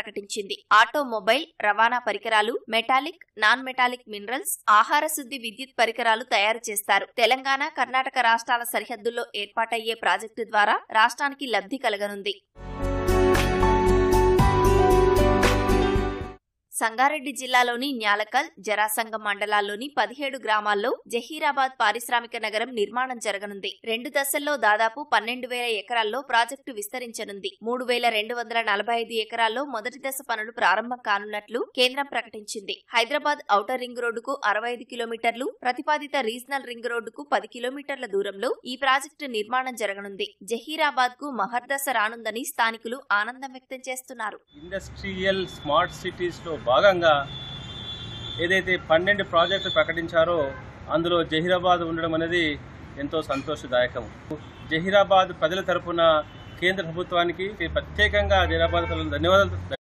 ప్రకటించింది. ఆటోమొబైల్, రవాణా పరికరాలు, మెటాలిక్, నాన్ మెటాలిక్ మినరల్స్, ఆహార శుద్ధి విద్యుత్ పరికరాలు తయారు చేస్తారు. తెలంగాణ, కర్ణాటక రాష్ట్రాల సరిహద్దుల్లో ఏర్పాటయ్యే ప్రాజెక్టు ద్వారా రాష్ట్రానికి లబ్ధి కలగనుంది. సంగారెడ్డి జిల్లాలోని న్యాలకల్, జరాసంగం మండలాల్లోని 17 గ్రామాల్లో జహీరాబాద్ పారిశ్రామిక నగరం నిర్మాణం జరగనుంది. 2 దశల్లో దాదాపు 12,000 ఎకరాల్లో ప్రాజెక్టు విస్తరించనుంది. 3,245 ఎకరాల్లో మొదటి దశ పనులు ప్రారంభం కానున్నట్లు కేంద్రం ప్రకటించింది. హైదరాబాద్ ఔటర్ రింగ్ రోడ్డుకు 65 కిలోమీటర్లు, ప్రతిపాదిత రీజనల్ రింగ్ రోడ్డుకు 10 కిలోమీటర్ల దూరంలో ఈ ప్రాజెక్టు నిర్మాణం జరగనుంది. జహీరాబాద్ కు మహర్దశ రానుందని స్థానికులు ఆనందం వ్యక్తం చేస్తున్నారు. ఇండస్ట్రియల్ స్మార్ట్ సిటీస్ లో భాగంగా ఏదైతే 12 ప్రాజెక్టులు ప్రకటించారో అందులో జహీరాబాద్ ఉండడం అనేది ఎంతో సంతోషదాయకం. జహీరాబాద్ ప్రజల తరపున కేంద్ర ప్రభుత్వానికి ప్రత్యేకంగా జహీరాబాద్ ప్రజలకు ధన్యవాదాలు